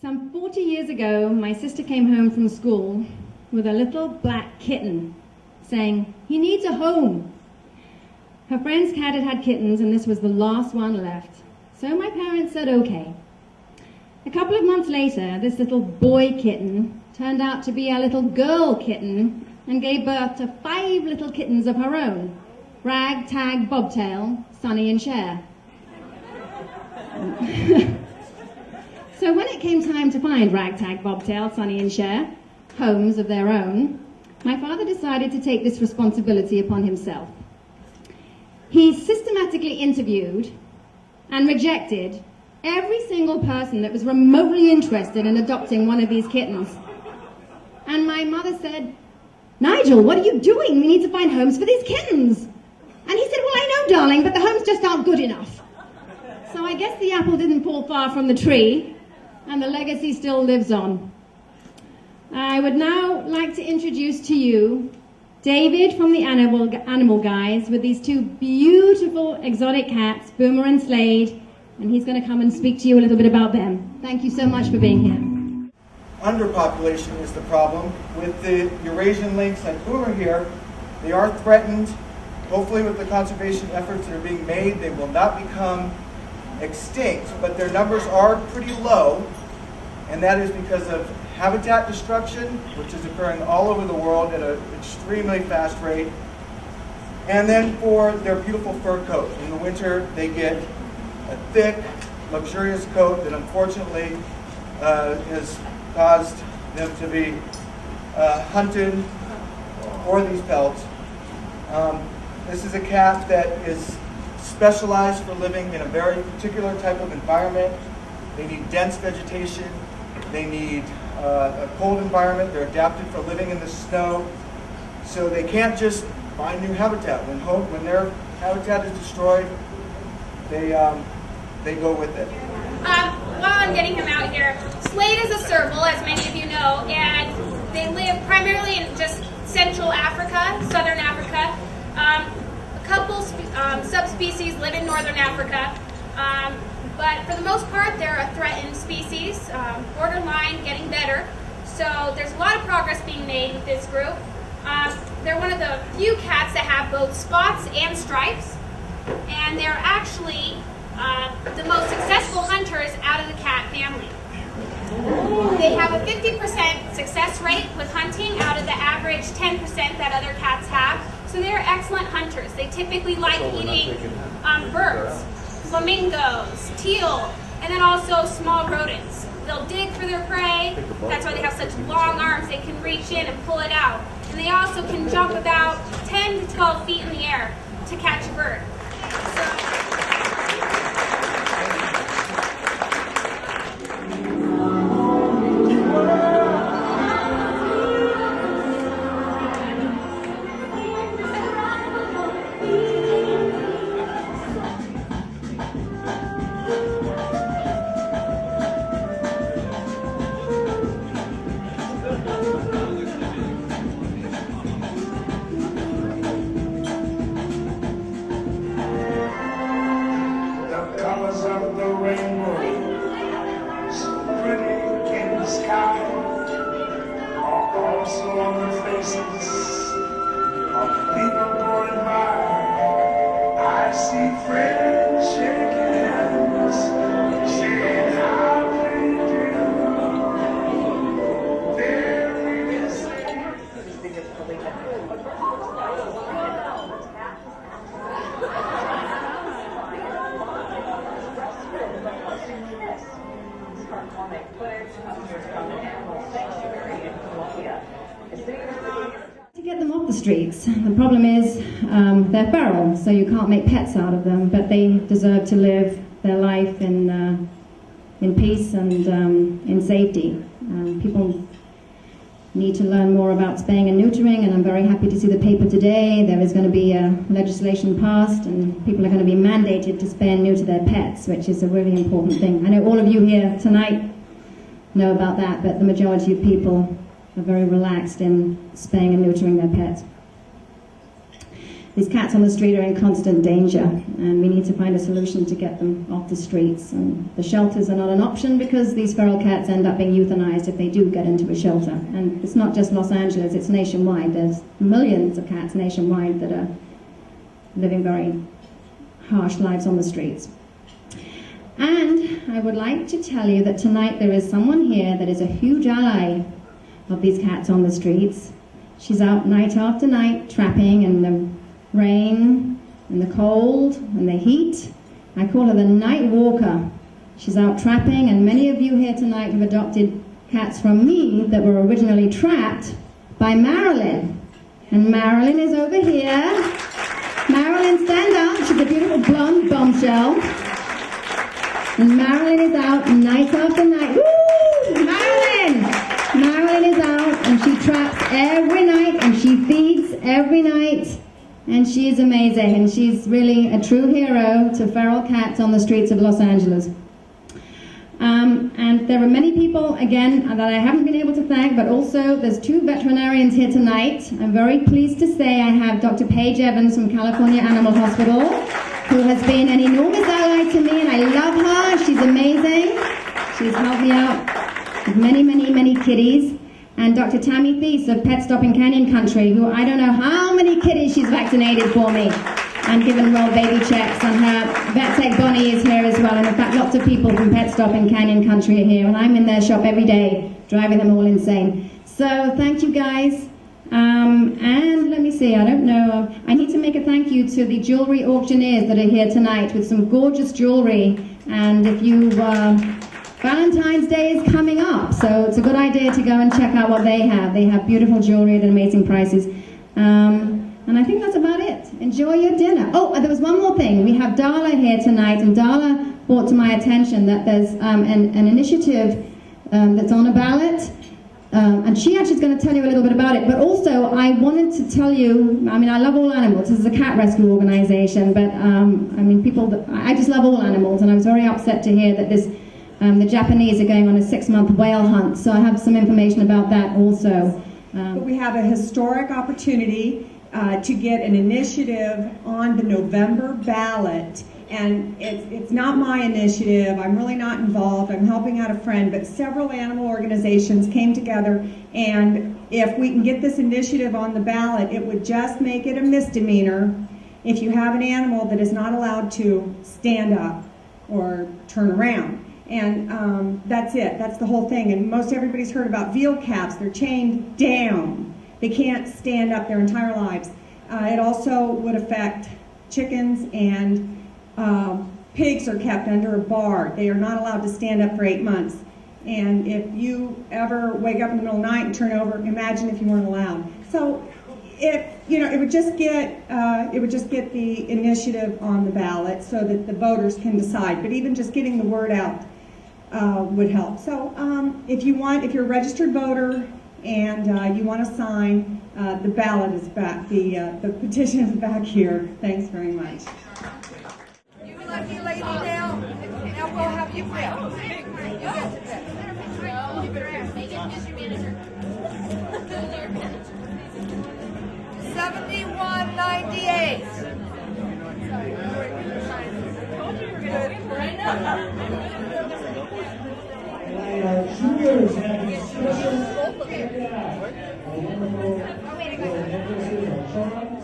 Some 40 years ago, my sister came home from school with a little black kitten, saying, "He needs a home." Her friend's cat had had kittens, and this was the last one left. So my parents said, okay. A couple of months later, this little boy kitten turned out to be a little girl kitten and gave birth to 5 little kittens of her own: Rag, Tag, Bobtail, Sonny, and Cher. So when it came time to find Rag, Tag, Bobtail, Sonny, and Cher homes of their own, my father decided to take this responsibility upon himself. He systematically interviewed and rejected every single person that was remotely interested in adopting one of these kittens. And my mother said, "Nigel, what are you doing? We need to find homes for these kittens." And he said, "Well, I know, darling, but the homes just aren't good enough." So I guess the apple didn't fall far from the tree, and the legacy still lives on. I would now like to introduce to you David from the Animal Guys with these 2 beautiful exotic cats, Boomer and Slade, and he's going to come and speak to you a little bit about them. Thank you so much for being here. Underpopulation is the problem. With the Eurasian lynx like Boomer here, they are threatened. Hopefully with the conservation efforts that are being made, they will not become extinct, but their numbers are pretty low, and that is because of habitat destruction, which is occurring all over the world at an extremely fast rate, and then for their beautiful fur coat. In the winter, they get a thick, luxurious coat that unfortunately has caused them to be hunted for these pelts. This is a cat that is specialized for living in a very particular type of environment. They need dense vegetation. They need a cold environment. They're adapted for living in the snow. So they can't just find new habitat. When their habitat is destroyed, they go with it. While I'm getting him out here, Slade is a serval, as many of you know, and they live primarily in just Central Africa, Southern Africa. A couple subspecies live in Northern Africa, but for the most part, they're a threatened species, borderline, getting better. So there's a lot of progress being made with this group. They're one of the few cats that have both spots and stripes, and they're actually the most successful hunters out of the cat family. They have a 50% success rate with hunting out of the average 10% that other cats have. So they're excellent hunters. They typically like eating birds, flamingos, teal, and then also small rodents. They'll dig for their prey. That's why they have such long arms. They can reach in and pull it out. And they also can jump about 10 to 12 feet in the air to catch a bird. To get them off the streets, the problem is they're feral, so you can't make pets out of them, but they deserve to live their life in peace and in safety. People need to learn more about spaying and neutering, and I'm very happy to see the paper today. There is going to be legislation passed, and people are going to be mandated to spay and neuter their pets, which is a really important thing. I know all of you here tonight know about that, but the majority of people are very relaxed in spaying and neutering their pets. these cats on the street are in constant danger, and we need to find a solution to get them off the streets. And the shelters are not an option because these feral cats end up being euthanized if they do get into a shelter. And it's not just Los Angeles, it's nationwide. There's millions of cats nationwide that are living very harsh lives on the streets. And I would like to tell you that tonight there is someone here that is a huge ally of these cats on the streets. She's out night after night trapping in the rain and the cold and the heat. I call her the night walker. She's out trapping, and many of you here tonight have adopted cats from me that were originally trapped by Marilyn. And Marilyn is over here. Marilyn, stand up. She's a beautiful blonde bombshell. And Marilyn is out night after night. Woo! Marilyn! Marilyn is out, and she traps every night, and she feeds every night. And she is amazing, and she's really a true hero to feral cats on the streets of Los Angeles. And there are many people, again, that I haven't been able to thank, but also there's 2 veterinarians here tonight. I'm very pleased to say I have Dr. Paige Evans from California Animal Hospital, who has been an enormous ally to me, and I love her. She's amazing. She's helped me out with many, many, many kitties. And Dr. Tammy Thies of Pet Stop in Canyon Country, who I don't know how many kitties she's vaccinated for me and given well baby checks. And her vet tech Bonnie is here as well. And in fact, lots of people from Pet Stop in Canyon Country are here. And I'm in their shop every day, driving them all insane. So thank you guys. And let me see, I don't know. I need to make a thank you to the jewelry auctioneers that are here tonight with some gorgeous jewelry. And if you... Valentine's Day is coming up, so it's a good idea to go and check out what they have. They have beautiful jewelry at amazing prices. And I think that's about it. Enjoy your dinner. Oh, there was one more thing. We have Darla here tonight, and Darla brought to my attention that there's an initiative that's on a ballot, and she actually is going to tell you a little bit about it. But also, I wanted to tell you, I mean, I love all animals. This is a cat rescue organization, but I mean, I just love all animals, and I was very upset to hear that the Japanese are going on a 6-month whale hunt, so I have some information about that also. But we have a historic opportunity to get an initiative on the November ballot, and it's not my initiative. I'm really not involved. I'm helping out a friend, but several animal organizations came together, and if we can get this initiative on the ballot, it would just make it a misdemeanor if you have an animal that is not allowed to stand up or turn around. And that's it. That's the whole thing. And most everybody's heard about veal calves. They're chained down. They can't stand up their entire lives. It also would affect chickens, and pigs are kept under a bar. They are not allowed to stand up for 8 months. And if you ever wake up in the middle of the night and turn over, imagine if you weren't allowed. So it would just get the initiative on the ballot so that the voters can decide. But even just getting the word out would help. So if you're a registered voter and you want to sign, the ballot is back. The petition is back here. Thanks very much. You lucky lady now. Now we'll have you pick. You get to pick. You better pick. Megan is your manager. 7198. Juniors have a special wonderful necklaces on Sean.